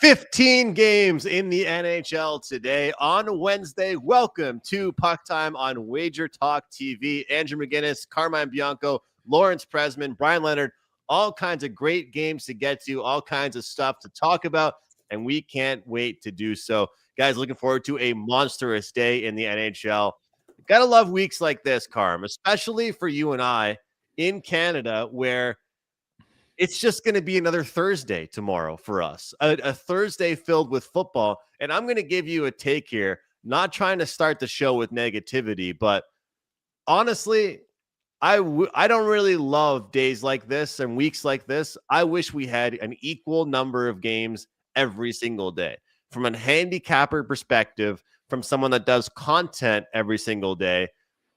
15 games in the NHL today on Wednesday. Welcome to PuckTime on WagerTalk TV. Andrew McInnis, Carmine Bianco, Lawrence Presman, Bryan Leonard, all kinds of great games to get to, all kinds of stuff to talk about, and we can't wait to do so. Guys, looking forward to a monstrous day in the NHL. Gotta love weeks like this, Carm, especially for you and I in Canada, where it's just going to be another Thursday tomorrow for us, a Thursday filled with football. And I'm going to give you a take here, not trying to start the show with negativity, but honestly, I don't really love days like this and weeks like this. I wish we had an equal number of games every single day. From a handicapper perspective, from someone that does content every single day,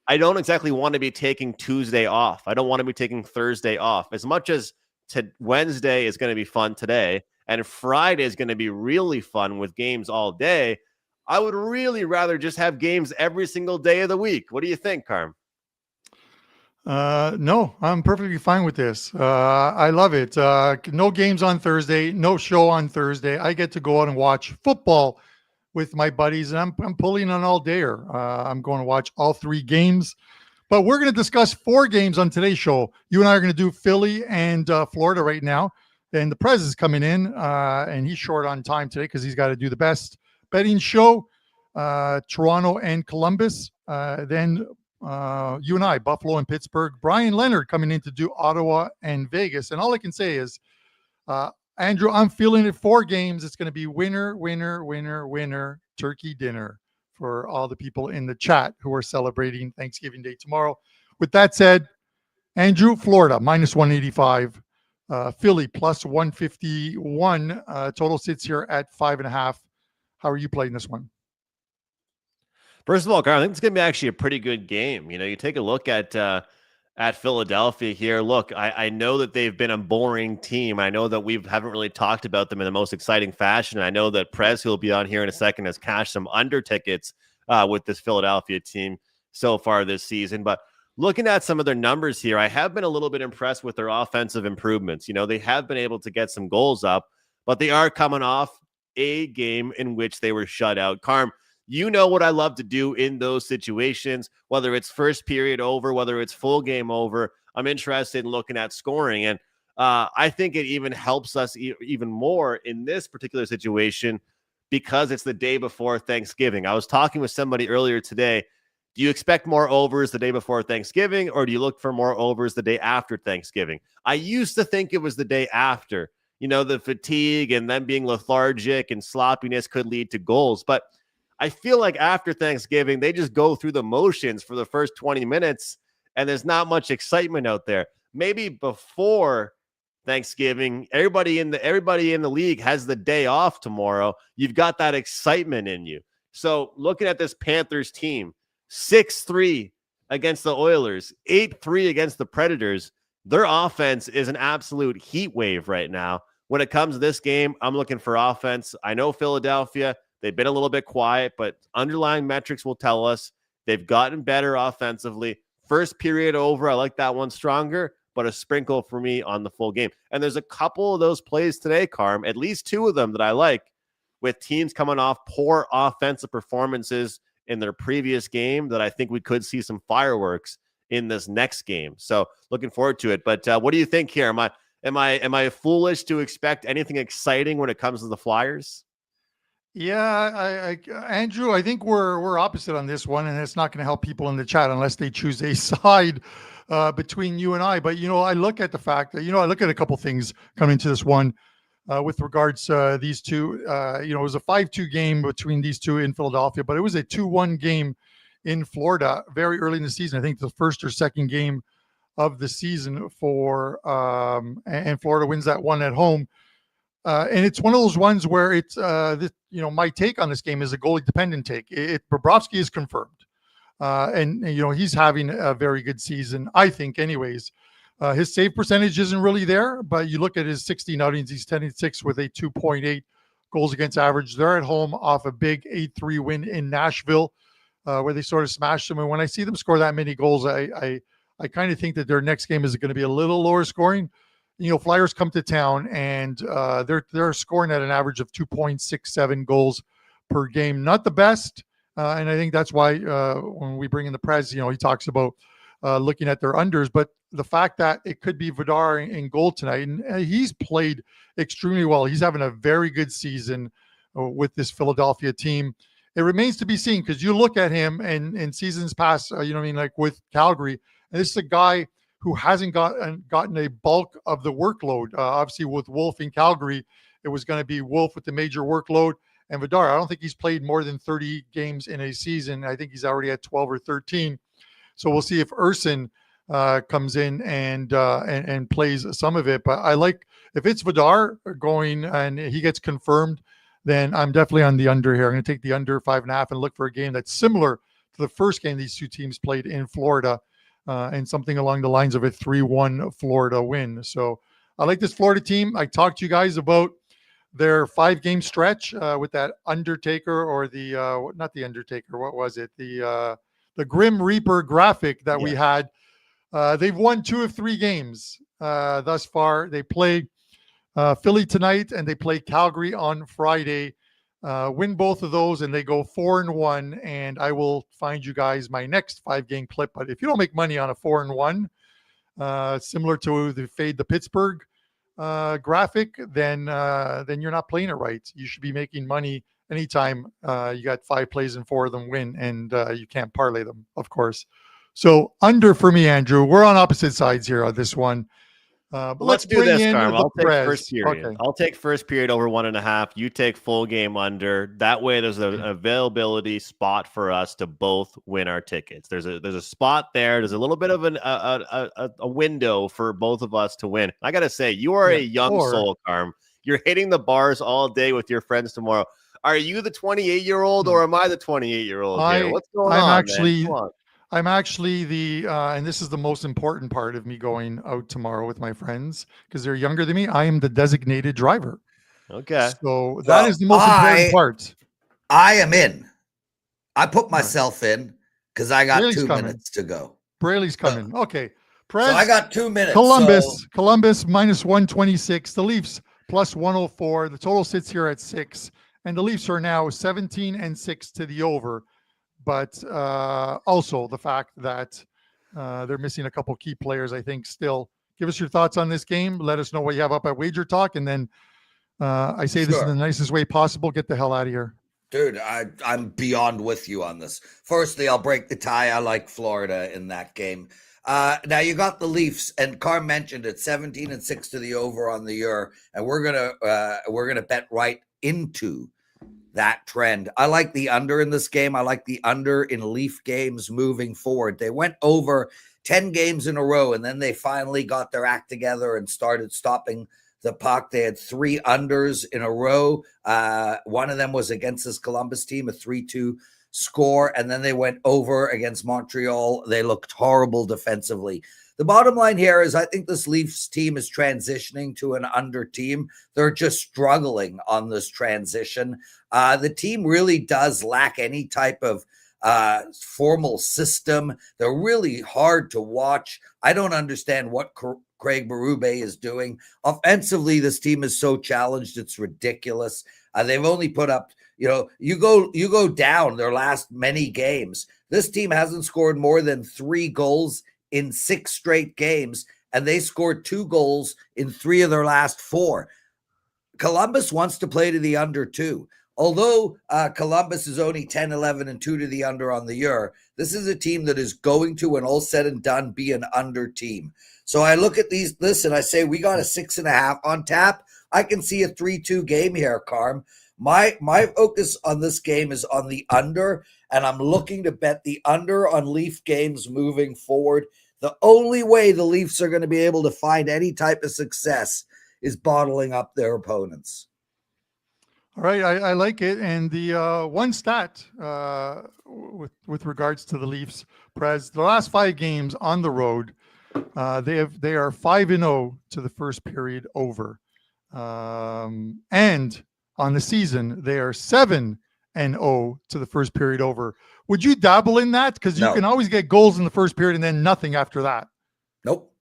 I don't exactly want to be taking Tuesday off. I don't want to be taking Thursday off. As much as Wednesday is going to be fun today, and Friday is going to be really fun with games all day, I would really rather just have games every single day of the week. What do you think, Carm? No, I'm perfectly fine with this. I love it. No games on Thursday, no show on Thursday. I get to go out and watch football with my buddies, and I'm pulling an all-dayer. I'm going to watch all 3 games. But we're going to discuss 4 games on today's show. You and I are going to do Philly and Florida right now. And the Prez is coming in, and he's short on time today because he's got to do the best betting show. Toronto and Columbus. Then you and I, Buffalo and Pittsburgh. Bryan Leonard coming in to do Ottawa and Vegas. And all I can say is, Andrew, I'm feeling it. 4 games. It's going to be winner, winner, winner, winner, turkey dinner for all the people in the chat who are celebrating Thanksgiving Day tomorrow. With that said, Andrew, Florida, minus 185. Philly, plus 151. Total sits here at 5.5. How are you playing this one? First of all, Carl, I think it's going to be actually a pretty good game. You know, you take a look at Philadelphia here. Look, I know that they've been a boring team. I know that we haven't really talked about them in the most exciting fashion. I know that Prez, who will be on here in a second, has cashed some under tickets with this Philadelphia team so far this season. But looking at some of their numbers here, I have been a little bit impressed with their offensive improvements. You know, they have been able to get some goals up, but they are coming off a game in which they were shut out. Carm, you know what I love to do in those situations, whether it's first period over, whether it's full game over. I'm interested in looking at scoring. And I think it even helps us even more in this particular situation because it's the day before Thanksgiving. I was talking with somebody earlier today. Do you expect more overs the day before Thanksgiving, or do you look for more overs the day after Thanksgiving? I used to think it was the day after. You know, the fatigue and them being lethargic and sloppiness could lead to goals. But I feel like after Thanksgiving, they just go through the motions for the first 20 minutes, and there's not much excitement out there. Maybe before Thanksgiving, everybody in the league has the day off tomorrow. You've got that excitement in you. So looking at this Panthers team, 6-3 against the Oilers, 8-3 against the Predators, their offense is an absolute heat wave right now. When it comes to this game, I'm looking for offense. I know Philadelphia, they've been a little bit quiet, but underlying metrics will tell us they've gotten better offensively. First period over, I like that one stronger, but a sprinkle for me on the full game. And there's a couple of those plays today, Carm, at least 2 of them that I like, with teams coming off poor offensive performances in their previous game that I think we could see some fireworks in this next game. So looking forward to it. But what do you think here? Am I foolish to expect anything exciting when it comes to the Flyers? Yeah, Andrew, I think we're opposite on this one, and it's not going to help people in the chat unless they choose a side between you and I. But, you know, I look at the fact that, I look at a couple things coming into this one with regards to these two. It was a 5-2 game between these two in Philadelphia, but it was a 2-1 game in Florida very early in the season. I think the first or second game of the season and Florida wins that one at home. And it's one of those ones where it's, my take on this game is a goalie dependent take. Bobrovsky is confirmed. And he's having a very good season, I think, anyways. His save percentage isn't really there, but you look at his 16 outings, he's 10-6 with a 2.8 goals against average. They're at home off a big 8-3 win in Nashville, where they sort of smashed them. And when I see them score that many goals, I kind of think that their next game is going to be a little lower scoring. Flyers come to town and they're scoring at an average of 2.67 goals per game. Not the best. And I think that's why when we bring in the Prez, he talks about looking at their unders. But the fact that it could be Vidar in goal tonight, and he's played extremely well. He's having a very good season with this Philadelphia team. It remains to be seen because you look at him and in seasons past, like with Calgary, and this is a guy who hasn't gotten a bulk of the workload. Obviously, with Wolf in Calgary, it was going to be Wolf with the major workload. And Vidar, I don't think he's played more than 30 games in a season. I think he's already at 12 or 13. So we'll see if Urson comes in and plays some of it. But I like, if it's Vidar going and he gets confirmed, then I'm definitely on the under here. I'm going to take the under 5.5 and look for a game that's similar to the first game these two teams played in Florida, and something along the lines of a 3-1 Florida win. So I like this Florida team. I talked to you guys about their 5-game stretch with that Undertaker or the not the Undertaker. What was it? The Grim Reaper graphic that we had. They've won 2 of 3 games thus far. They play Philly tonight and they play Calgary on Friday. Win both of those and they go 4-1. And I will find you guys my next 5-game clip. But if you don't make money on a 4-1, similar to the fade the Pittsburgh graphic, then you're not playing it right. You should be making money anytime you got 5 plays and 4 of them win, and you can't parlay them, of course. So under for me, Andrew. We're on opposite sides here on this one. But let's do this, Carm. I'll take Prez. first period. Okay. I'll take first period over 1.5. You take full game under. That way, there's an availability spot for us to both win our tickets. There's a spot there. There's a little bit of a window for both of us to win. I gotta say, you are a young soul, Carm. You're hitting the bars all day with your friends tomorrow. Are you the 28-year-old or am I the 28-year-old here? What's going on? I'm actually the, and this is the most important part of me going out tomorrow with my friends because they're younger than me. I am the designated driver. Okay. So that is the most important part. I am in. I put myself in because I got Braley's 2 coming. minutes to go. Braley's coming. Okay. Prez, so I got 2 minutes. Columbus minus 126. The Leafs plus 104. The total sits here at 6. And the Leafs are now 17-6 to the over. But also the fact that they're missing a couple key players, I think, still. Give us your thoughts on this game. Let us know what you have up at WagerTalk. And then I say this in the nicest way possible. Get the hell out of here. Dude, I'm beyond with you on this. Firstly, I'll break the tie. I like Florida in that game. Now you got the Leafs, and Carm mentioned it, 17-6 to the over on the year. And we're gonna bet right into that trend. I like the under in this game. I like the under in Leaf games moving forward. They went over 10 games in a row, and then they finally got their act together and started stopping the puck. They had 3 unders in a row. One of them was against this Columbus team, a 3-2 score, and then they went over against Montreal. They looked horrible defensively. The bottom line here is I think this Leafs team is transitioning to an under team. They're just struggling on this transition. The team really does lack any type of formal system. They're really hard to watch. I don't understand what Craig Berube is doing. Offensively, this team is so challenged, it's ridiculous. They've only put up, you go down their last many games. This team hasn't scored more than 3 goals in 6 straight games, and they scored 2 goals in 3 of their last 4. Columbus wants to play to the under too. Although Columbus is only 10-11-2 to the under on the year, this is a team that is going to, when all said and done, be an under team. So I look at this and I say, we got a 6.5 on tap. I can see a 3-2 game here, Carm. My focus on this game is on the under, and I'm looking to bet the under on Leaf games moving forward. The only way the Leafs are going to be able to find any type of success is bottling up their opponents. All right, I like it. And the one stat with regards to the Leafs, Prez, the last 5 games on the road, they are 5-0 to the first period over, and on the season they are 7-0 to the first period over. Would you dabble in that? Because you can always get goals in the first period and then nothing after that. Nope.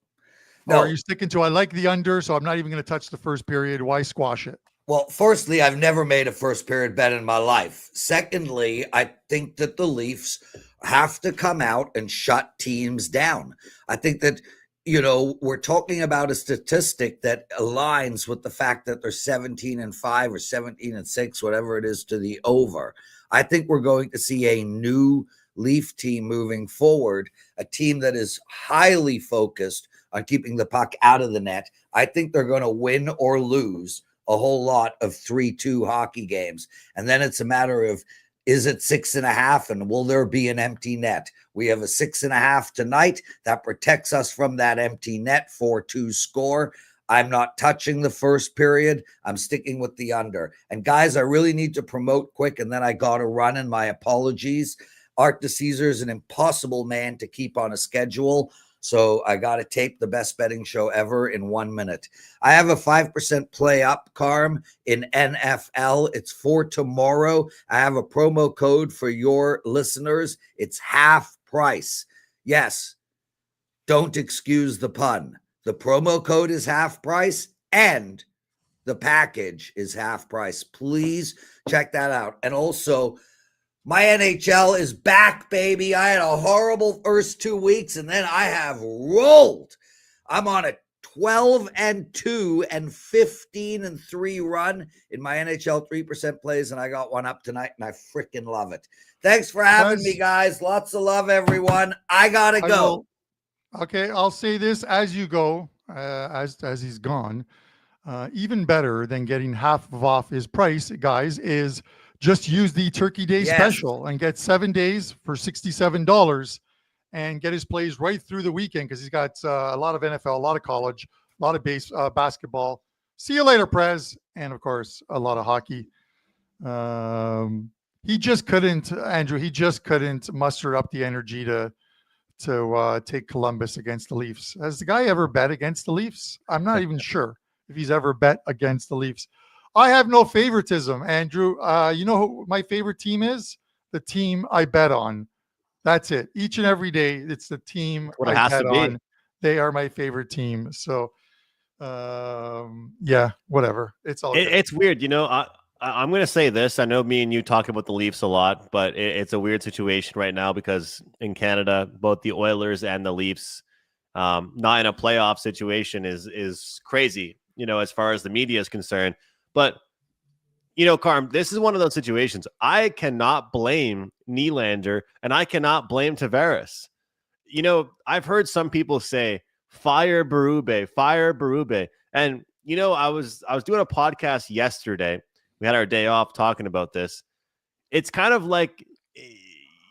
Or No. are you sticking to, I like the under, so I'm not even going to touch the first period. Why squash it? Well, firstly, I've never made a first period bet in my life. Secondly, I think that the Leafs have to come out and shut teams down. I think that, we're talking about a statistic that aligns with the fact that they're 17-5 or 17-6, whatever it is, to the over. I think we're going to see a new Leaf team moving forward, a team that is highly focused on keeping the puck out of the net. I think they're going to win or lose a whole lot of 3-2 hockey games. And then it's a matter of, is it 6.5 and will there be an empty net? We have a 6.5 tonight that protects us from that empty net, 4-2 score. I'm not touching the first period. I'm sticking with the under. And guys, I really need to promote quick, and then I got to run, and my apologies. Art DeCesar is an impossible man to keep on a schedule. So I got to tape the best betting show ever in 1 minute. I have a 5% play up, Carm, in NFL. It's for tomorrow. I have a promo code for your listeners. It's half price. Yes, don't excuse the pun. The promo code is half price and the package is half price. Please check that out. And also, my NHL is back, baby. I had a horrible first 2 weeks, and then I have rolled. I'm on a 12-2 and 15-3 run in my NHL 3% plays, and I got one up tonight, and I freaking love it. Thanks for having me, guys. Lots of love, everyone. I gotta go. Okay, I'll say this as you go, as he's gone. Even better than getting half off his price, guys, is just use the Turkey Day special and get 7 days for $67 and get his plays right through the weekend, because he's got a lot of NFL, a lot of college, a lot of basketball. See you later, Prez. And, of course, a lot of hockey. He just couldn't, Andrew, muster up the energy to take Columbus against the Leafs. Has the guy ever bet against the Leafs? I'm not even sure if he's ever bet against the Leafs. I have no favoritism, Andrew. You know who my favorite team is? The team I bet on. That's it. Each and every day, it's the team I bet on. They are my favorite team. So, yeah, whatever. It's all good. It's weird. I'm going to say this. I know me and you talk about the Leafs a lot, but it's a weird situation right now because in Canada, both the Oilers and the Leafs, not in a playoff situation is crazy, as far as the media is concerned. But, Carm, this is one of those situations. I cannot blame Nylander and I cannot blame Tavares. I've heard some people say, fire Berube. And, I was doing a podcast yesterday. We had our day off talking about this. It's kind of like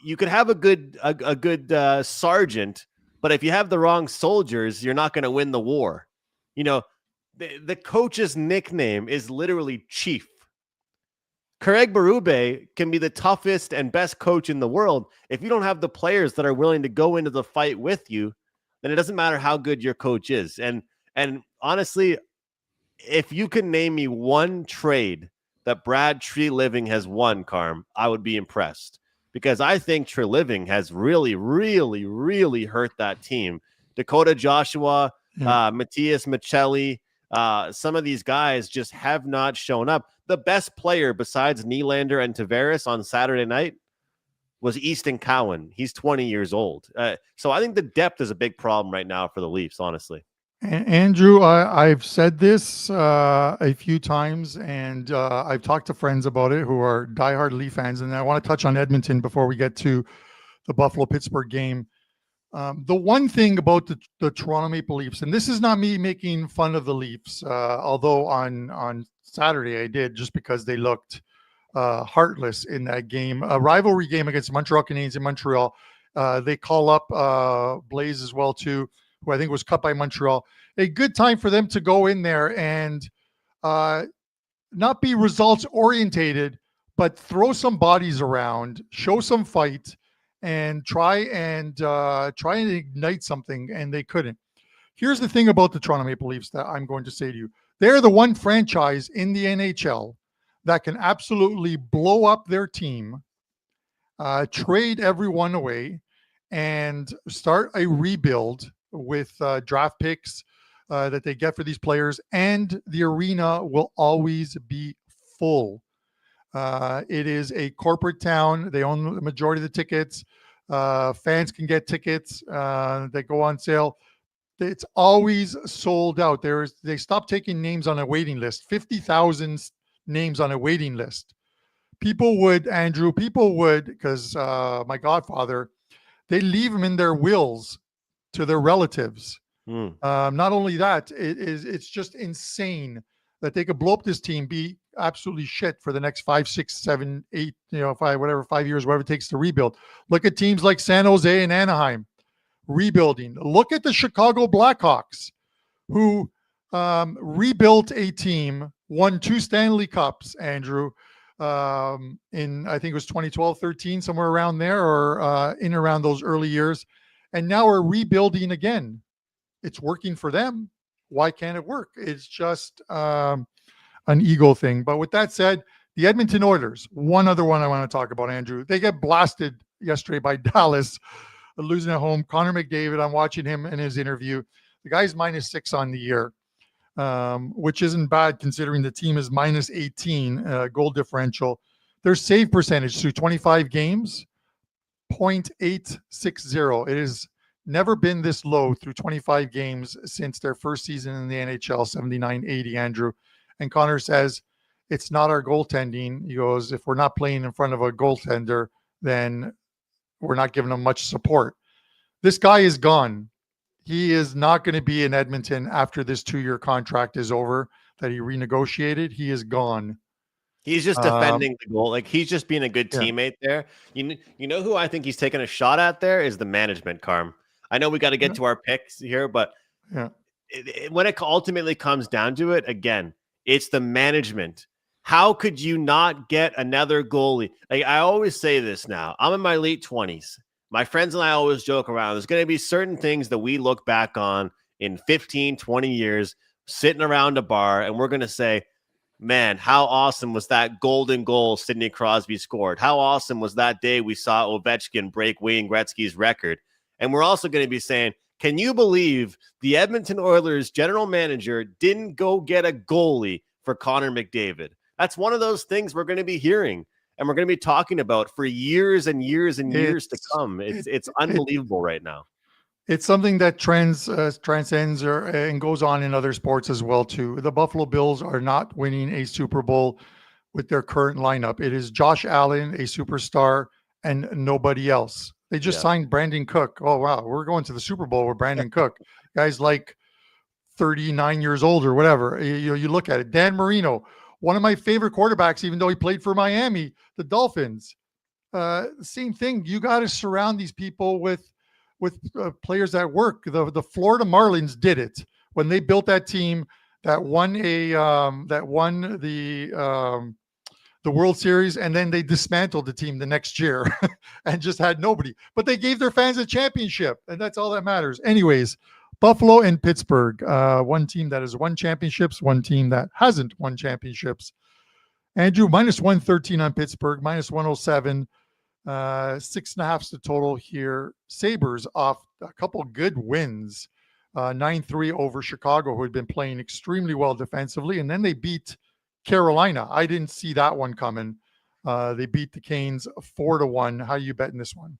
you could have a good sergeant, but if you have the wrong soldiers, you're not going to win the war. The coach's nickname is literally Chief. Craig Berube can be the toughest and best coach in the world. If you don't have the players that are willing to go into the fight with you, then it doesn't matter how good your coach is. And honestly, if you can name me one trade that Brad Treliving has won, Carm, I would be impressed, because I think Treliving has really, really, really hurt that team. Dakota Joshua, Matthias Michelli, some of these guys just have not shown up. The best player besides Nylander and Tavares on Saturday night was Easton Cowan. He's 20 years old. So I think the depth is a big problem right now for the Leafs, honestly. Andrew, I've said this a few times, and I've talked to friends about it who are diehard Leaf fans, and I want to touch on Edmonton before we get to the Buffalo-Pittsburgh game. The one thing about the Toronto Maple Leafs, and this is not me making fun of the Leafs, although on Saturday I did, just because they looked heartless in that game. A rivalry game against Montreal Canadiens in Montreal. They call up Blaze as well, too, who I think was cut by Montreal. A good time for them to go in there and not be results orientated, but throw some bodies around, show some fight, and try and ignite something, and they couldn't. Here's the thing about the Toronto Maple Leafs that I'm going to say to you. They're the one franchise in the NHL that can absolutely blow up their team, trade everyone away, and start a rebuild with draft picks, that they get for these players, and the arena will always be full. It is a corporate town. They own the majority of the tickets. Fans can get tickets that go on sale. It's always sold out. They stopped taking names on a waiting list. 50,000 names on a waiting list. People would, because my godfather, they leave them in their wills to their relatives. Not only that, it's just insane that they could blow up this team, be absolutely shit for the next 5, 6, 7, 8, 5 years, whatever it takes to rebuild. Look at teams like San Jose and Anaheim rebuilding. Look at the Chicago Blackhawks, who rebuilt a team, won 2 Stanley Cups, Andrew, in, I think it was 2012, 13, somewhere around there, or in around those early years. And now we're rebuilding again. It's working for them. Why can't it work? It's just an ego thing. But with that said, the Edmonton Oilers, one other one I want to talk about, Andrew. They get blasted yesterday by Dallas, losing at home. Connor McDavid, I'm watching him in his interview. The guy's -6 on the year, which isn't bad considering the team is -18 goal differential. Their save percentage through 25 games, 0.860. It has never been this low through 25 games since their first season in the NHL, 79-80, Andrew. And Connor says, it's not our goaltending. He goes, if we're not playing in front of a goaltender, then we're not giving them much support. This guy is gone. He is not going to be in Edmonton after this 2-year contract is over that he renegotiated. He is gone. He's just defending the goal. Like, he's just being a good teammate there. You know who I think he's taking a shot at there is the management, Carm. I know we got to get to our picks here, but when it ultimately comes down to it, again, it's the management. How could you not get another goalie? Like, I always say this now. I'm in my late 20s. My friends and I always joke around. There's going to be certain things that we look back on in 15, 20 years, sitting around a bar, and we're going to say, man, how awesome was that golden goal Sidney Crosby scored? How awesome was that day we saw Ovechkin break Wayne Gretzky's record? And we're also going to be saying, can you believe the Edmonton Oilers general manager didn't go get a goalie for Connor McDavid? That's one of those things we're going to be hearing, and we're going to be talking about for years and years and years to come. It's unbelievable right now. It's something that transcends and goes on in other sports as well, too. The Buffalo Bills are not winning a Super Bowl with their current lineup. It is Josh Allen, a superstar, and nobody else. They just signed Brandon Cook. Oh, wow. We're going to the Super Bowl with Brandon Cook. Guy's like 39 years old or whatever. You look at it. Dan Marino, one of my favorite quarterbacks, even though he played for Miami, the Dolphins. Same thing. You got to surround these people with players that work. The Florida Marlins did it when they built that team that won the World Series, and then they dismantled the team the next year and just had nobody. But they gave their fans a championship, and that's all that matters. Anyways, Buffalo and Pittsburgh, one team that has won championships, one team that hasn't won championships. Andrew, -113 on Pittsburgh, -107. 6.5's the total here. Sabres off a couple good wins, 9-3 over Chicago, who had been playing extremely well defensively, and then they beat Carolina. I didn't see that one coming. They beat the Canes 4-1. How are you betting this one?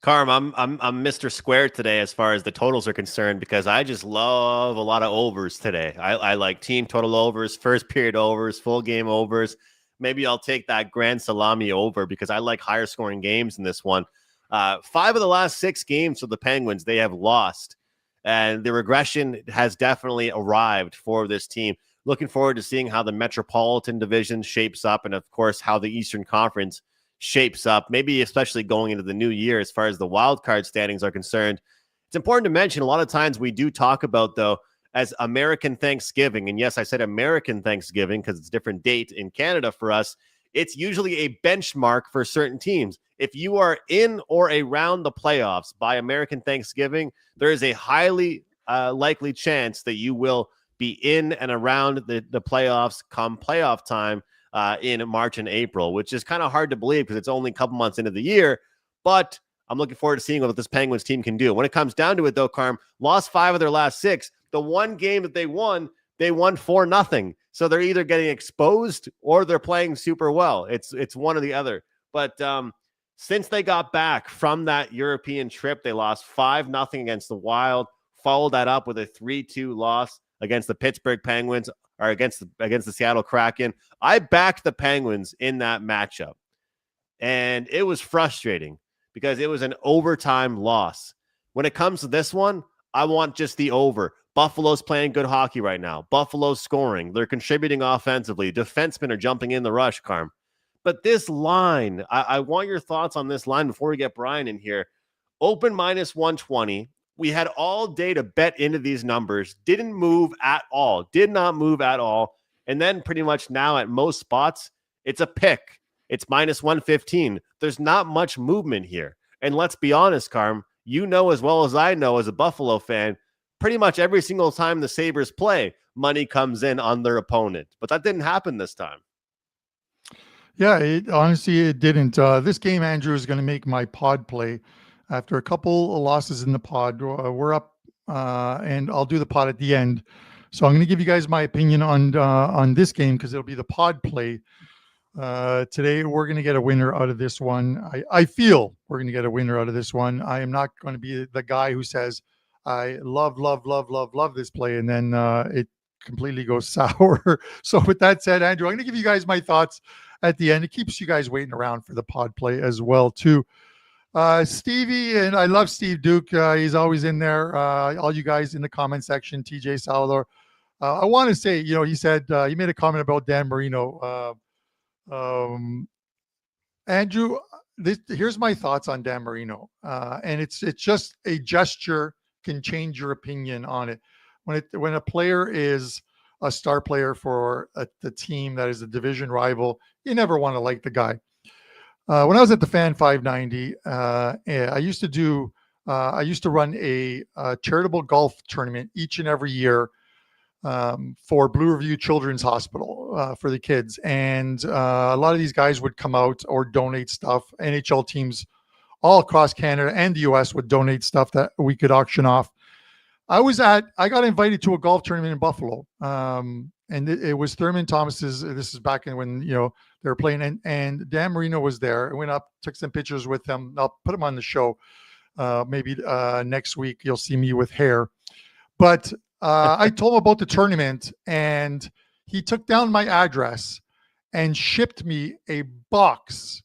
Carm, I'm Mr. Square today as far as the totals are concerned, because I just love a lot of overs today. I like team total overs, first period overs, full game overs. Maybe I'll take that grand salami over because I like higher scoring games in this one. 5 of the last 6 games for the Penguins, they have lost. And the regression has definitely arrived for this team. Looking forward to seeing how the Metropolitan Division shapes up, and of course, how the Eastern Conference shapes up, maybe especially going into the new year as far as the wild card standings are concerned. It's important to mention a lot of times we do talk about, though, as American Thanksgiving. And yes, I said American Thanksgiving because it's a different date in Canada for us. It's usually a benchmark for certain teams. If you are in or around the playoffs by American Thanksgiving, there is a highly likely chance that you will be in and around the playoffs come playoff time in March and April, which is kind of hard to believe because it's only a couple months into the year. But I'm looking forward to seeing what this Penguins team can do. When it comes down to it, though, Carm, lost 5 of their last 6. The one game that they won 4-0. So they're either getting exposed or they're playing super well. It's one or the other. But since they got back from that European trip, they lost 5-0 against the Wild, followed that up with a 3-2 loss against the Pittsburgh Penguins, or against the Seattle Kraken. I backed the Penguins in that matchup, and it was frustrating because it was an overtime loss. When it comes to this one, I want just the over. Buffalo's playing good hockey right now. Buffalo's scoring. They're contributing offensively. Defensemen are jumping in the rush, Carm. But this line, I want your thoughts on this line before we get Bryan in here. Open -120. We had all day to bet into these numbers. Didn't move at all. Did not move at all. And then pretty much now at most spots, it's a pick. It's -115. There's not much movement here. And let's be honest, Carm, you know as well as I know as a Buffalo fan, pretty much every single time the Sabres play, money comes in on their opponent. But that didn't happen this time. Yeah, honestly, it didn't. This game, Andrew, is going to make my pod play. After a couple of losses in the pod, we're up, and I'll do the pod at the end. So I'm going to give you guys my opinion on this game because it'll be the pod play. Today, we're going to get a winner out of this one. I feel we're going to get a winner out of this one. I am not going to be the guy who says, I love this play, and then it completely goes sour. So with that said, Andrew, I'm going to give you guys my thoughts at the end. It keeps you guys waiting around for the pod play as well, too. Stevie, and I love Steve Duke. He's always in there. All you guys in the comment section, TJ Salvador. I want to say, he said, he made a comment about Dan Marino. Andrew, here's my thoughts on Dan Marino. And it's just a gesture can change your opinion on it. When a player is a star player for the team that is a division rival, you never want to like the guy. When I was at the Fan 590, I used to run a charitable golf tournament each and every year for Blue Review Children's Hospital for the kids. And a lot of these guys would come out or donate stuff. NHL teams all across Canada and the US would donate stuff that we could auction off. I got invited to a golf tournament in Buffalo. And it was Thurman Thomas's. This is back when, they were playing, and Dan Marino was there. I went up, took some pictures with him. I'll put him on the show. Maybe next week you'll see me with hair. But I told him about the tournament, and he took down my address and shipped me a box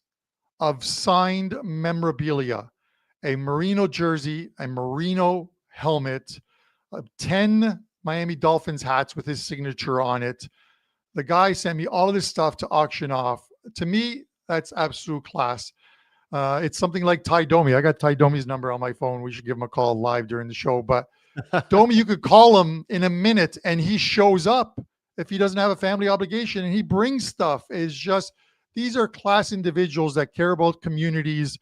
of signed memorabilia, a Marino jersey, a Marino helmet, 10 Miami Dolphins hats with his signature on it. The guy sent me all of this stuff to auction off. To me, that's absolute class. It's something like Ty Domi. I got Ty Domi's number on my phone. We should give him a call live during the show. But Domi, you could call him in a minute and he shows up if he doesn't have a family obligation, and he brings stuff. It's just, these are class individuals that care about communities.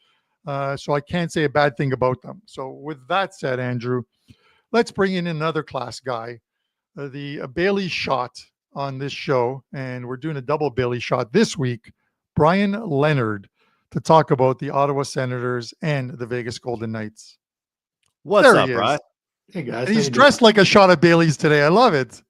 So I can't say a bad thing about them. So with that said, Andrew, let's bring in another class guy, the Bailey shot on this show. And we're doing a double Bailey shot this week, Bryan Leonard, to talk about the Ottawa Senators and the Vegas Golden Knights. What's up, Bryan? Hey, guys. And he's dressed like a shot of Bailey's today. I love it.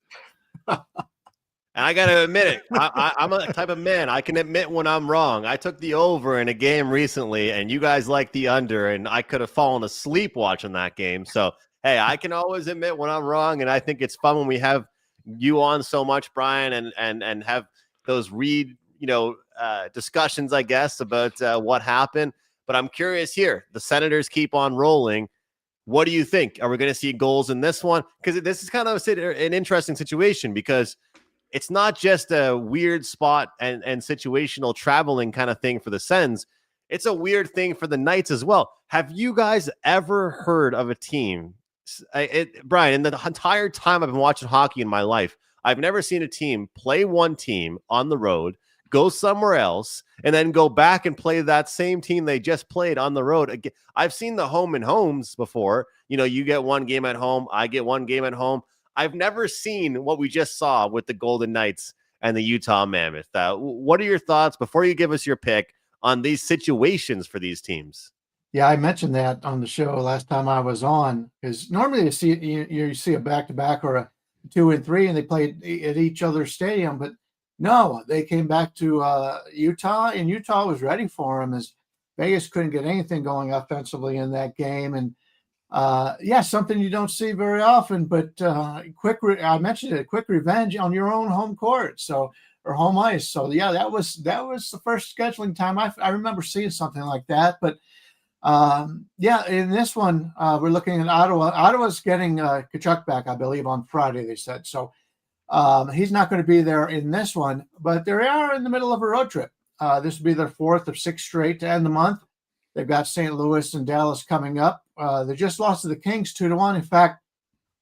And I got to admit it. I'm a type of man. I can admit when I'm wrong. I took the over in a game recently, and you guys liked the under, and I could have fallen asleep watching that game. So, hey, I can always admit when I'm wrong, and I think it's fun when we have you on so much, Bryan, and have those discussions, I guess, about what happened. But I'm curious here. The Senators keep on rolling. What do you think? Are we going to see goals in this one? Because this is kind of an interesting situation, because it's not just a weird spot and situational traveling kind of thing for the Sens. It's a weird thing for the Knights as well. Have you guys ever heard of a team? Bryan, in the entire time I've been watching hockey in my life, I've never seen a team play one team on the road, go somewhere else, and then go back and play that same team they just played on the road. Again, I've seen the home and homes before. You get one game at home, I get one game at home. I've never seen what we just saw with the Golden Knights and the Utah Mammoth. What are your thoughts before you give us your pick on these situations for these teams? Yeah, I mentioned that on the show last time I was on, because normally you see a back-to-back or a 2 and 3, and they played at each other's stadium. But no, they came back to Utah, and Utah was ready for them, as Vegas couldn't get anything going offensively in that game. And yeah, something you don't see very often. But I mentioned it, quick revenge on your own home court, so or home ice. So yeah, that was the first scheduling time I remember seeing something like that. But yeah, in this one, we're looking at Ottawa. Ottawa's getting Kachuk back, I believe, on Friday, they said. So he's not going to be there in this one, but they are in the middle of a road trip. This will be their 4th of 6 straight to end the month. They've got St. Louis and Dallas coming up. They just lost to the Kings 2-1. In fact,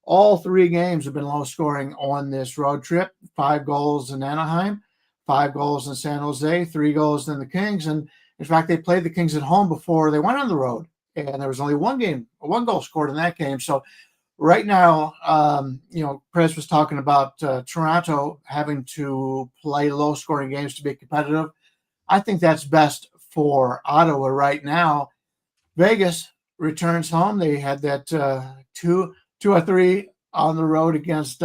all 3 games have been low scoring on this road trip. 5 goals in Anaheim, 5 goals in San Jose, 3 goals in the Kings. And in fact, they played the Kings at home before they went on the road, and there was only one goal scored in that game. So right now, Prez was talking about Toronto having to play low-scoring games to be competitive. I think that's best for Ottawa right now. Vegas returns home. They had that 2 or 3 on the road against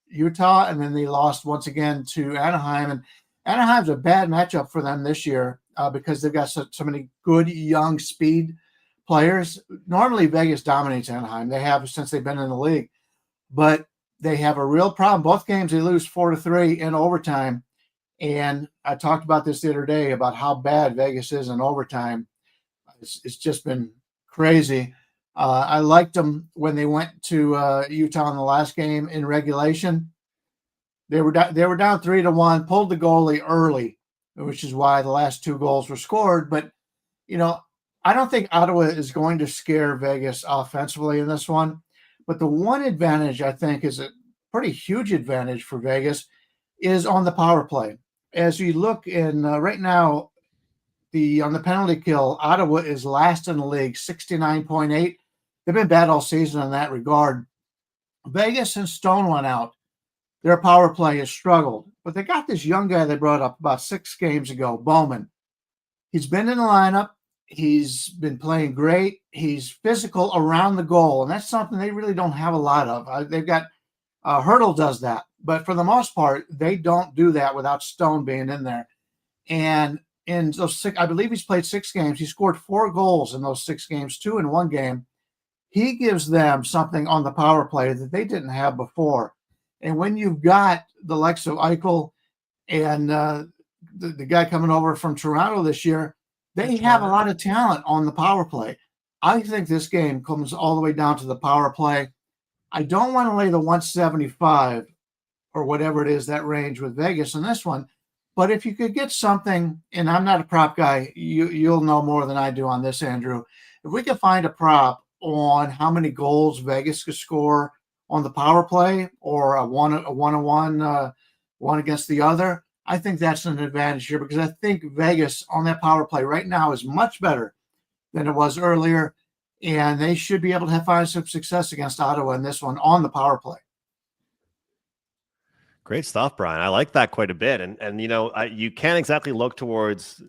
Utah, and then they lost once again to Anaheim. And Anaheim's a bad matchup for them this year because they've got so many good young speed players. Normally, Vegas dominates Anaheim. They have since they've been in the league, but they have a real problem. Both games they lose 4-3 in overtime. And I talked about this the other day about how bad Vegas is in overtime. It's just been crazy. I liked them when they went to Utah in the last game in regulation. They were down 3-1, pulled the goalie early, which is why the last 2 goals were scored. But, I don't think Ottawa is going to scare Vegas offensively in this one. But the one advantage I think is a pretty huge advantage for Vegas is on the power play. As you look in right now, on the penalty kill, Ottawa is last in the league, 69.8. They've been bad all season in that regard. Vegas, since Stone went out, their power play has struggled. But they got this young guy they brought up about 6 games ago, Bowman. He's been in the lineup. He's been playing great. He's physical around the goal, and that's something they really don't have a lot of. They've got Hurdle does that, but for the most part, they don't do that without Stone being in there. And in those 6, I believe he's played 6 games. He scored 4 goals in those 6 games, 2 in one game. He gives them something on the power play that they didn't have before. And when you've got the likes of Eichel and the guy coming over from Toronto this year, they have a lot of talent on the power play. I think this game comes all the way down to the power play. I don't want to lay the 175 or whatever it is, that range with Vegas in this one. But if you could get something, and I'm not a prop guy, you'll know more than I do on this, Andrew. If we could find a prop on how many goals Vegas could score on the power play, or a one-on-one, one against the other, I think that's an advantage here, because I think Vegas on that power play right now is much better than it was earlier, and they should be able to find some success against Ottawa in this one on the power play. Great stuff, Brian. I like that quite a bit. And you can't exactly look towards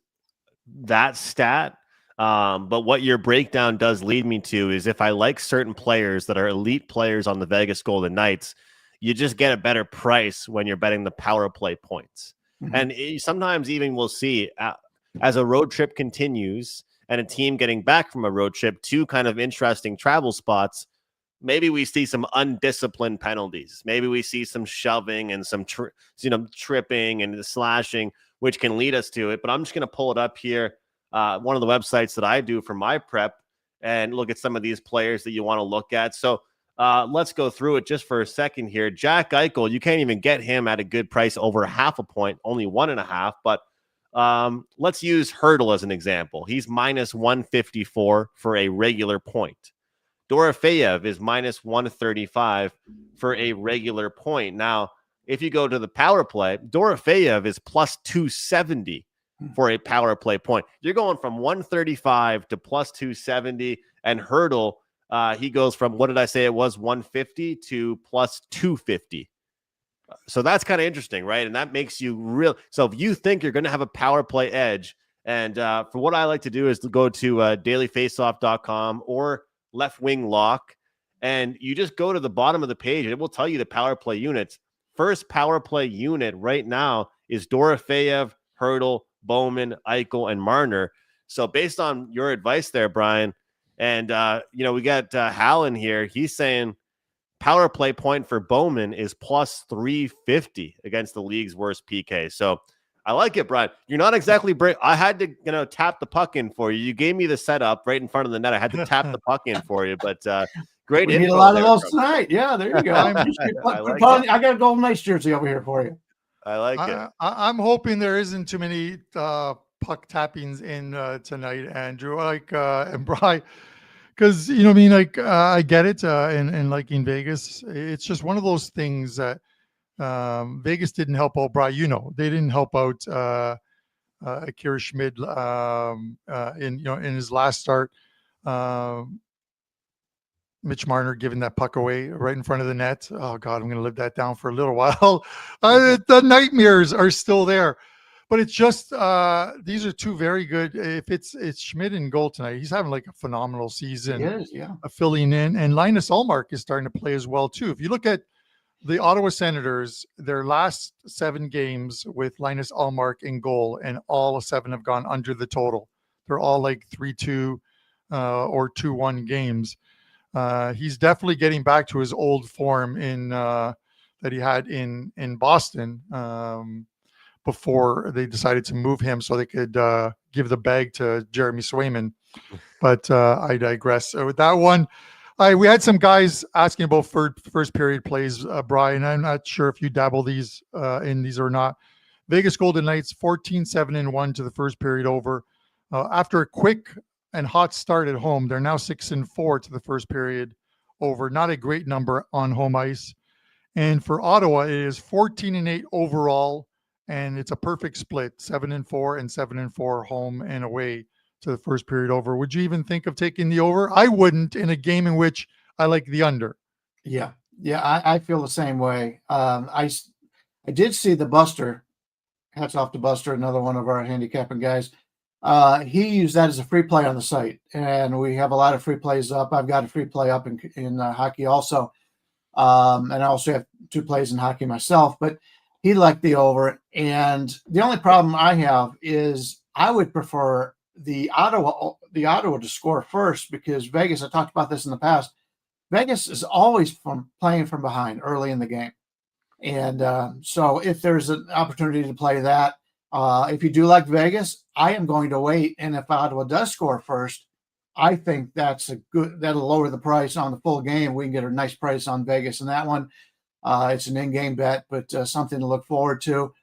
that stat, but what your breakdown does lead me to is, if I like certain players that are elite players on the Vegas Golden Knights, you just get a better price when you're betting the power play points. Mm-hmm. And sometimes even we'll see as a road trip continues and a team getting back from a road trip to kind of interesting travel spots, maybe we see some undisciplined penalties. Maybe we see some shoving and some tripping and slashing, which can lead us to it. But I'm just going to pull it up here. One of the websites that I do for my prep, and look at some of these players that you want to look at. So let's go through it just for a second here. Jack Eichel, you can't even get him at a good price over 0.5 point, only 1.5. But let's use Hurdle as an example. He's minus 154 for a regular point. Dorofeyev is minus 135 for a regular point. Now, if you go to the power play, Dorofeyev is plus 270 for a power play point. You're going from 135 to plus 270, and Hurdle, he goes from, what did I say it was, 150 to plus 250. So that's kind of interesting, right? And that makes you real. So if you think you're going to have a power play edge And for what I like to do is to go to dailyfaceoff.com or Left Wing Lock, and you just go to the bottom of the page. It will tell you the power play units. First power play unit right now is Dorofeyev, Hurdle, Bowman, Eichel, and Marner. So based on your advice there, Brian, and we got Hal in here. He's saying power play point for Bowman is plus 350 against the league's worst PK. So I like it, Brian. You're not exactly I had to, tap the puck in for you. You gave me the setup right in front of the net. I had to tap the puck in for you, but great. We need a lot of those tonight. Yeah, there you go. I got a Golden Knights jersey over here for you. I like it. I'm hoping there isn't too many puck tappings in tonight, Andrew. And Brian, because I get it. And like in Vegas, it's just one of those things that. Vegas didn't help out, Brian. They didn't help out Akira Schmid in his last start. Mitch Marner giving that puck away right in front of the net. Oh God, I'm going to live that down for a little while. The nightmares are still there, but it's just these are two very good. If it's Schmid in goal tonight, he's having like a phenomenal season. He is, yeah. Filling in, and Linus Ullmark is starting to play as well too. If you look at the Ottawa Senators, their last 7 games with Linus Ullmark in goal, and all 7 have gone under the total. They're all like 3-2 or 2-1 games. He's definitely getting back to his old form that he had in Boston before they decided to move him so they could give the bag to Jeremy Swayman. But I digress. So with that one, we had some guys asking about first period plays, Brian. I'm not sure if you dabble in these or not. Vegas Golden Knights 14-7-1 to the first period over. After a quick and hot start at home, they're now 6-4 to the first period over. Not a great number on home ice. And for Ottawa, it is 14-8 overall, and it's a perfect split, 7-4 and 7-4 home and away to the first period over. Would you even think of taking the over? I wouldn't in a game in which I like the under. Yeah, I feel the same way. I did see the Buster. Hats off to Buster, another one of our handicapping guys. He used that as a free play on the site, and we have a lot of free plays up. I've got a free play up in hockey also, and I also have 2 plays in hockey myself. But he liked the over, and the only problem I have is I would prefer the Ottawa to score first, because Vegas, I talked about this in the past, Vegas is always playing from behind early in the game. And so if there's an opportunity to play that, if you do like Vegas, I am going to wait. And if Ottawa does score first, I think that'll lower the price on the full game. We can get a nice price on Vegas in that one. It's an in-game bet, but something to look forward to.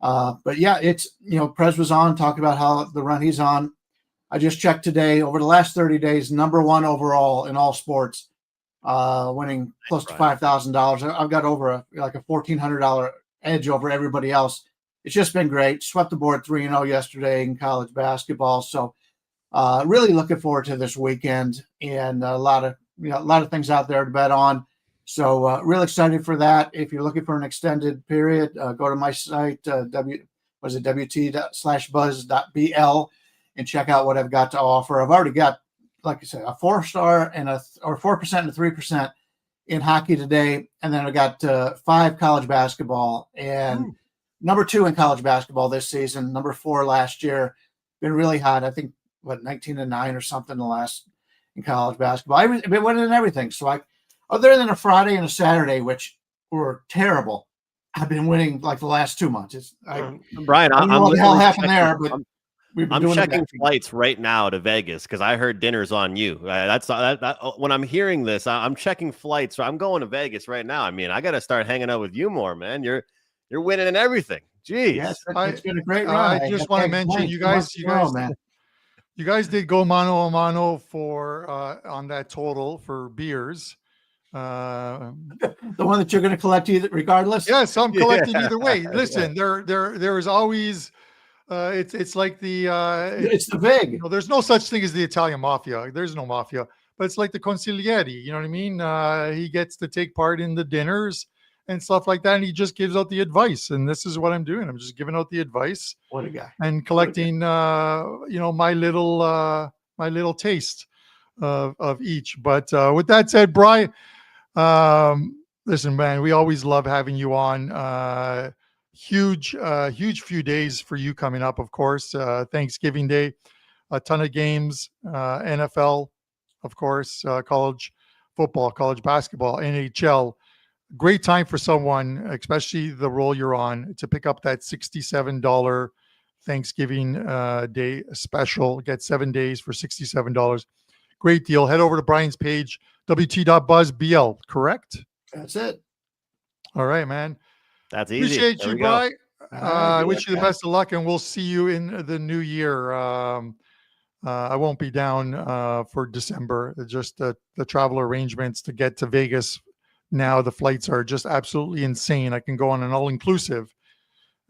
But yeah, it's, Prez was on talking about how the run he's on. I just checked today, over the last 30 days, number 1 overall in all sports, winning close to $5,000. I've got over a $1,400 edge over everybody else. It's just been great. Swept the board 3-0 yesterday in college basketball. So really looking forward to this weekend, and a lot of things out there to bet on. So real excited for that. If you're looking for an extended period, go to my site, wt.buzz.bl, and check out what I've got to offer. I've already got, like I said, a 4-star and 4% and a 3% in hockey today. And then I got 5 college basketball, and number 2 in college basketball this season, number 4 last year. Been really hot. I think 19-9 or something in college basketball. I've been winning everything. So other than a Friday and a Saturday, which were terrible, I've been winning like the last 2 months. Brian, I don't know what the hell happened there, but I'm checking flights right now to Vegas because I heard dinner's on you. When I'm hearing this, I'm checking flights. So I'm going to Vegas right now. I mean, I got to start hanging out with you more, man. You're winning in everything. Jeez, yes, it's been a great run. I just want to mention you guys did go mano a mano for on that total for beers. The one that you're going to collect regardless. Yes, I'm collecting either way. Listen, there is always. It's like it's the VIG. There's no such thing as the Italian mafia. There's no mafia, but it's like the consigliere. You know what I mean? He gets to take part in the dinners, and stuff like that. And he just gives out the advice. And this is what I'm doing. I'm just giving out the advice What a guy. and collecting, my little taste of each. But with that said, Bryan, listen, man, we always love having you on. Huge few days for you coming up, of course. Thanksgiving Day, a ton of games, NFL, of course, college football, college basketball, NHL. Great time for someone, especially the role you're on, to pick up that $67 Thanksgiving Day special. Get 7 days for $67. Great deal. Head over to Bryan's page, wt.buzzbl, correct? That's it. All right, man. That's easy. Appreciate There you, we go. Bryan. I Good wish you the luck, best of luck, and we'll see you in the new year. I won't be down for December. It's just the travel arrangements to get to Vegas. Now the flights are just absolutely insane. I can go on an all-inclusive,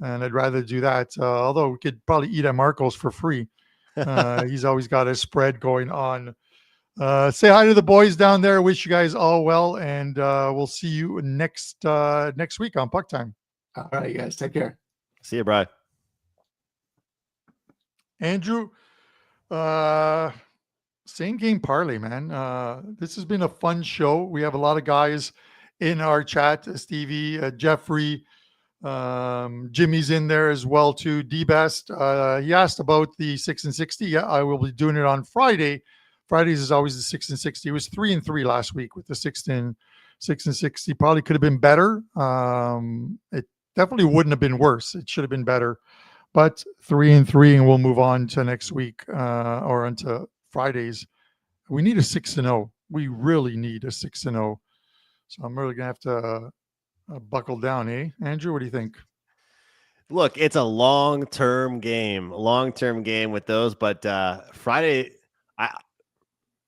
and I'd rather do that. Although we could probably eat at Marco's for free. He's always got a spread going on. Say hi to the boys down there. Wish you guys all well, and we'll see you next week on PuckTime. All right, guys. Take care. See you, Bryan. Andrew, same game parlay, man. This has been a fun show. We have a lot of guys in our chat. Stevie, Jeffrey, Jimmy's in there as well too. D-Best. He asked about the 6 and 60. Yeah, I will be doing it on Friday. Fridays is always the 6 and 60. It was 3 and 3 last week with the 6 and 60. Probably could have been better. It definitely wouldn't have been worse. It should have been better. But 3 and 3, and we'll move on to next week or onto Fridays. We need a 6 and 0. We really need a 6 and 0. So I'm really gonna have to buckle down, eh? Andrew, what do you think? Look, it's a long-term game with those. But Friday,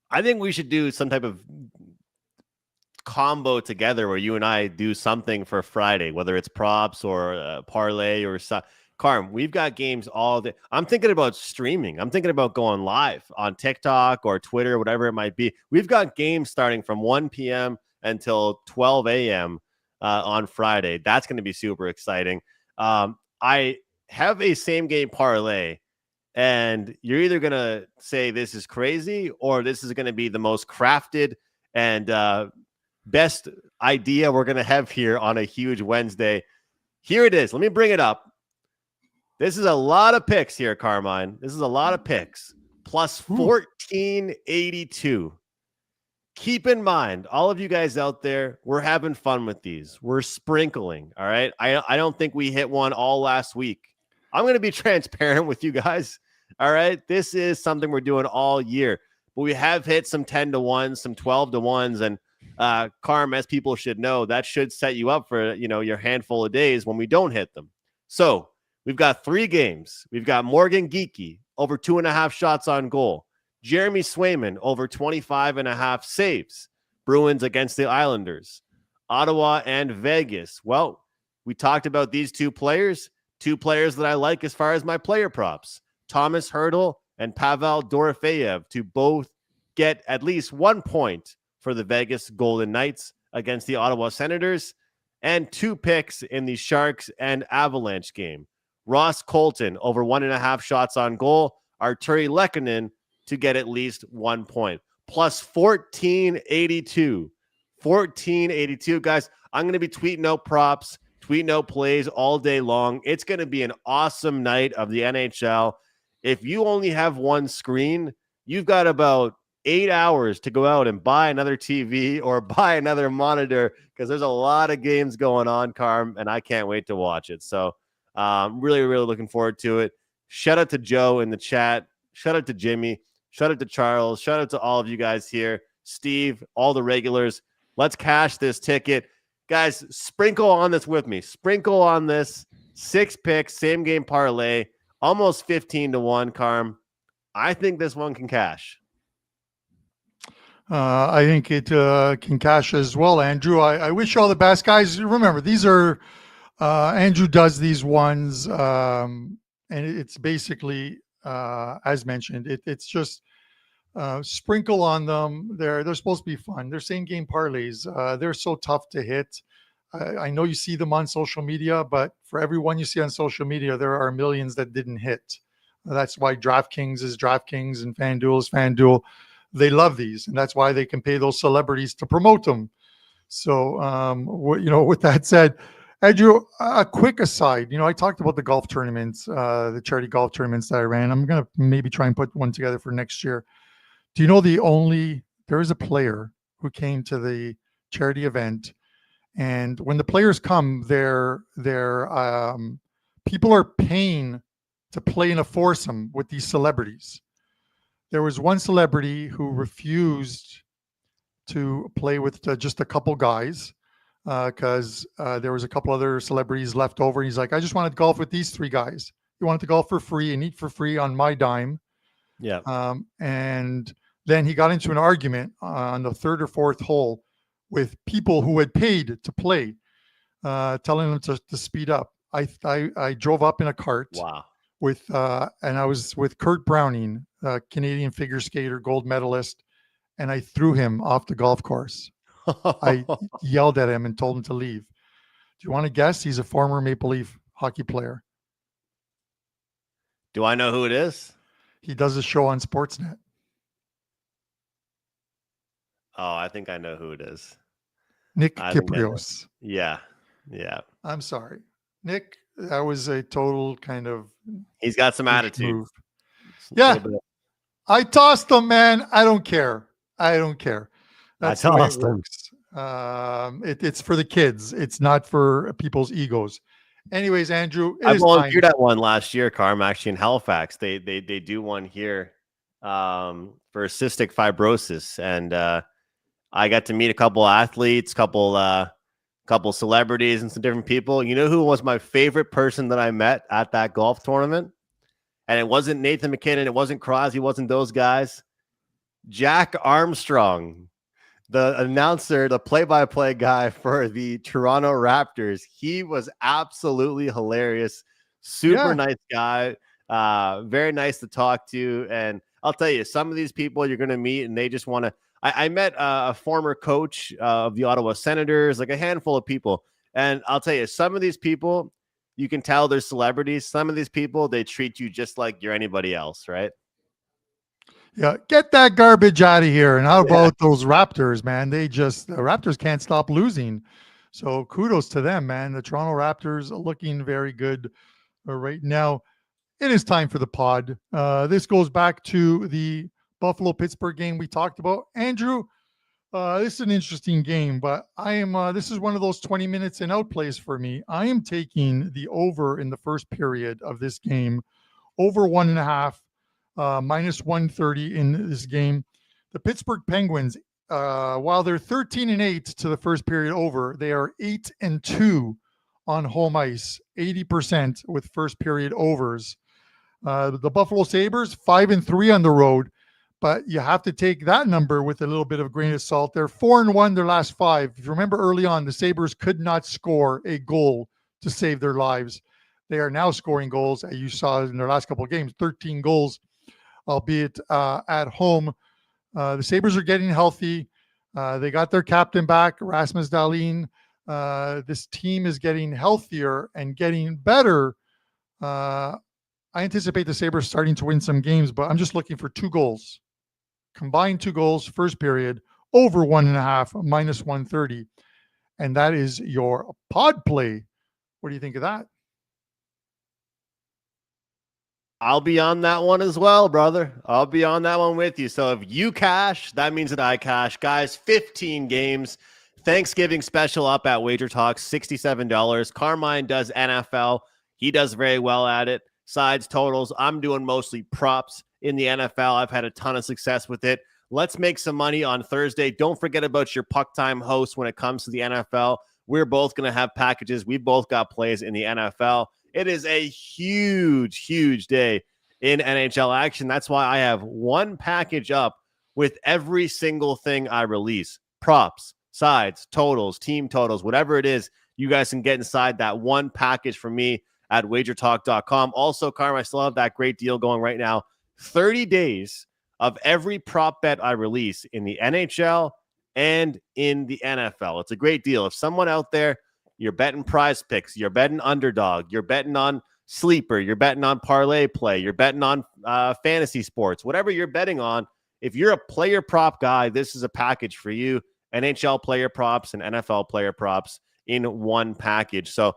I think we should do some type of combo together where you and I do something for Friday, whether it's props or parlay or something. Carm, we've got games all day. I'm thinking about streaming. I'm thinking about going live on TikTok or Twitter, whatever it might be. We've got games starting from 1 p.m. until 12 a.m. On Friday. That's going to be super exciting. I have a same game parlay, and you're either going to say this is crazy or this is going to be the most crafted and best idea we're going to have here on a huge Wednesday. Here it is. Let me bring it up. This is a lot of picks here, Carmine. This is a lot of picks. Plus 1482. Keep in mind, all of you guys out there, we're having fun with these. We're sprinkling, all right? I don't think we hit one all last week. I'm going to be transparent with you guys, all right? This is something we're doing all year. But we have hit some 10-to-1s, some 12-to-1s, and Carm, as people should know, that should set you up for, your handful of days when we don't hit them. So we've got 3 games. We've got Morgan Geekie over 2.5 shots on goal. Jeremy Swayman over 25.5 saves. Bruins against the Islanders. Ottawa and Vegas. Well, we talked about these 2 players that I like as far as my player props. Thomas Hertl and Pavel Dorofeyev to both get at least 1 point for the Vegas Golden Knights against the Ottawa Senators, and 2 picks in the Sharks and Avalanche game. Ross Colton over 1.5 shots on goal. Arturi Lehkonen to get at least 1 point. Plus 1482. 1482, guys. I'm going to be tweeting out props, tweeting out plays all day long. It's going to be an awesome night of the NHL. If you only have one screen, you've got about 8 hours to go out and buy another TV or buy another monitor, because there's a lot of games going on, Carm, and I can't wait to watch it. So really, really looking forward to it. Shout out to Joe in the chat. Shout out to Jimmy. Shout out to Charles. Shout out to all of you guys here. Steve, all the regulars. Let's cash this ticket. Guys, sprinkle on this with me. Sprinkle on this. 6 picks, same game parlay, almost 15-to-1, Carm. I think this one can cash. I think it can cash as well, Andrew. I wish you all the best, guys. Remember, these are Andrew does these ones, and it's basically as mentioned. It's just sprinkle on them. They're supposed to be fun. They're same game parlays. They're so tough to hit. I know you see them on social media, but for everyone you see on social media, there are millions that didn't hit. That's why DraftKings is DraftKings and FanDuel is FanDuel. They love these, and that's why they can pay those celebrities to promote them. So, with that said, Andrew, a quick aside. I talked about the golf tournaments, the charity golf tournaments that I ran. I'm going to maybe try and put one together for next year. Do you know there is a player who came to the charity event, and when the players come, people are paying to play in a foursome with these celebrities. There was one celebrity who refused to play with just a couple guys because there was a couple other celebrities left over. He's like, I just wanted to golf with these three guys. He wanted to golf for free and eat for free on my dime. Yeah. And then he got into an argument on the third or fourth hole with people who had paid to play, telling them to speed up. I drove up in a cart. Wow. And I was with Kurt Browning, Canadian figure skater, gold medalist, and I threw him off the golf course. I yelled at him and told him to leave. Do you want to guess? He's a former Maple Leaf hockey player. Do I know who it is? He does a show on Sportsnet. Oh, I think I know who it is. Nick Kyprios. Yeah. I'm sorry, Nick. That was a total kind of. He's got some attitude. Move. Yeah, I tossed him, man. I don't care. That's the way it works. It's for the kids. It's not for people's egos. Anyways, Andrew, I volunteered at one last year, Carm, actually in Halifax. They do one here for cystic fibrosis, and I got to meet a couple athletes, couple celebrities, and some different people. You know who was my favorite person that I met at that golf tournament? And it wasn't Nathan McKinnon, it wasn't Crosby, it wasn't those guys. Jack Armstrong, the announcer, the play-by-play guy for the Toronto Raptors. He was absolutely hilarious. Super nice guy. Very nice to talk to. And I'll tell you, some of these people you're going to meet and they just want to. I met a former coach of the Ottawa Senators, like a handful of people. And I'll tell you, some of these people, you can tell they're celebrities. Some of these people, they treat you just like you're anybody else, right? Yeah, get that garbage out of here. And how about those Raptors, man? The Raptors can't stop losing. So kudos to them, man. The Toronto Raptors are looking very good right now. It is time for the pod. This goes back to the Buffalo-Pittsburgh game we talked about. Andrew, this is an interesting game, but this is one of those 20 minutes and out plays for me. I am taking the over in the first period of this game, over 1.5. Minus 130 in this game. The Pittsburgh Penguins, while they're 13-8 to the first period over, they are 8-2 on home ice, 80% with first period overs. The Buffalo Sabres, 5-3 on the road, but you have to take that number with a little bit of grain of salt. They're 4-1 their last 5. If you remember early on, the Sabres could not score a goal to save their lives. They are now scoring goals, as you saw in their last couple of games, 13 goals. Albeit at home. The Sabres are getting healthy. They got their captain back, Rasmus Dahlin. This team is getting healthier and getting better. I anticipate the Sabres starting to win some games, but I'm just looking for 2 goals. Combined 2 goals, first period, over 1.5, minus 130. And that is your pod play. What do you think of that? I'll be on that one as well, brother. I'll be on that one with you. So if you cash, that means that I cash. Guys, 15 games. Thanksgiving special up at WagerTalk, $67. Carmine does NFL. He does very well at it. Sides, totals. I'm doing mostly props in the NFL. I've had a ton of success with it. Let's make some money on Thursday. Don't forget about your PuckTime host when it comes to the NFL. We're both going to have packages. We both got plays in the NFL. It is a huge, huge day in NHL action. That's why I have one package up with every single thing I release. Props, sides, totals, team totals, whatever it is, you guys can get inside that one package from me at wagertalk.com. Also, Carm, I still have that great deal going right now. 30 days of every prop bet I release in the NHL and in the NFL. It's a great deal. If someone out there you're betting Prize Picks, you're betting underdog, you're betting on sleeper, you're betting on parlay play, you're betting on fantasy sports, whatever you're betting on. If you're a player prop guy, this is a package for you. NHL player props and NFL player props in one package. So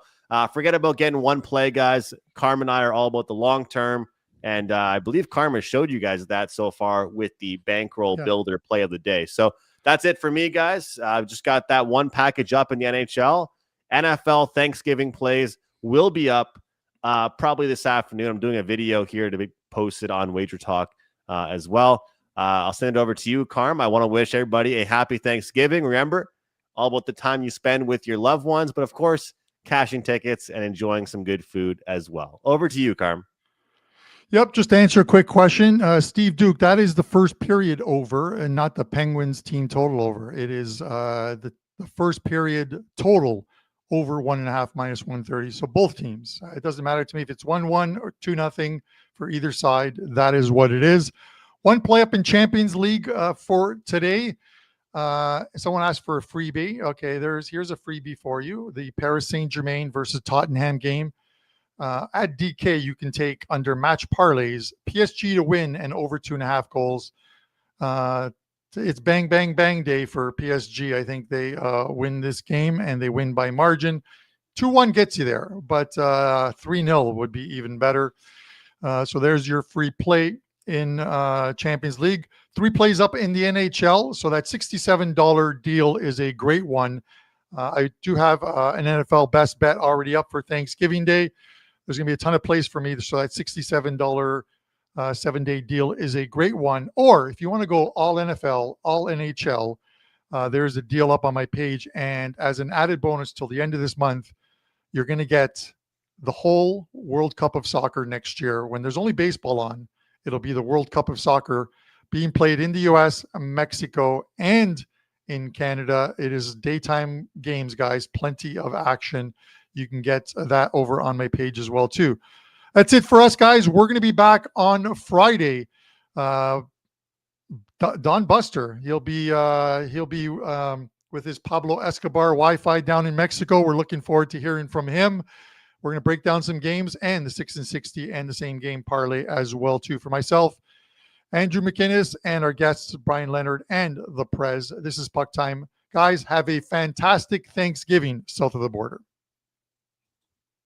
forget about getting one play, guys. Carm and I are all about the long term. And I believe Carm has showed you guys that so far with the bankroll builder play of the day. So that's it for me, guys. I've just got that one package up in the NHL. NFL Thanksgiving plays will be up probably this afternoon. I'm doing a video here to be posted on WagerTalk as well. I'll send it over to you, Carm. I want to wish everybody a happy Thanksgiving. Remember, all about the time you spend with your loved ones, but of course, cashing tickets and enjoying some good food as well. Over to you, Carm. Yep, just to answer a quick question, Steve Duke, that is the first period over and not the Penguins team total over. It is the first period total over 1.5 minus 130. So both teams. It doesn't matter to me if it's 1-1 or 2-0 for either side. That is what it is. One play up in Champions League for today. Someone asked for a freebie. Okay, here's a freebie for you. The Paris Saint-Germain versus Tottenham game. At DK, you can take under match parlays, PSG to win and over 2.5 goals. It's bang, bang, bang day for PSG. I think they win this game and they win by margin. 2-1 gets you there, but 3-0 would be even better. So there's your free play in Champions League. 3 plays up in the NHL. So that $67 deal is a great one. I do have an NFL best bet already up for Thanksgiving Day. There's going to be a ton of plays for me. So that $67 7-day deal is a great one. Or if you want to go all NFL, all NHL, there's a deal up on my page. And as an added bonus till the end of this month, you're going to get the whole World Cup of Soccer next year. When there's only baseball on, it'll be the World Cup of Soccer being played in the US, Mexico, and in Canada. It is daytime games, guys. Plenty of action. You can get that over on my page as well, too. That's it for us, guys. We're going to be back on Friday. Don Buster, he'll be with his Pablo Escobar Wi-Fi down in Mexico. We're looking forward to hearing from him. We're going to break down some games and the 6 and 60 and the same game parlay as well, too. For myself, Andrew McInnis, and our guests, Brian Leonard and the Prez. This is Puck Time. Guys, have a fantastic Thanksgiving south of the border.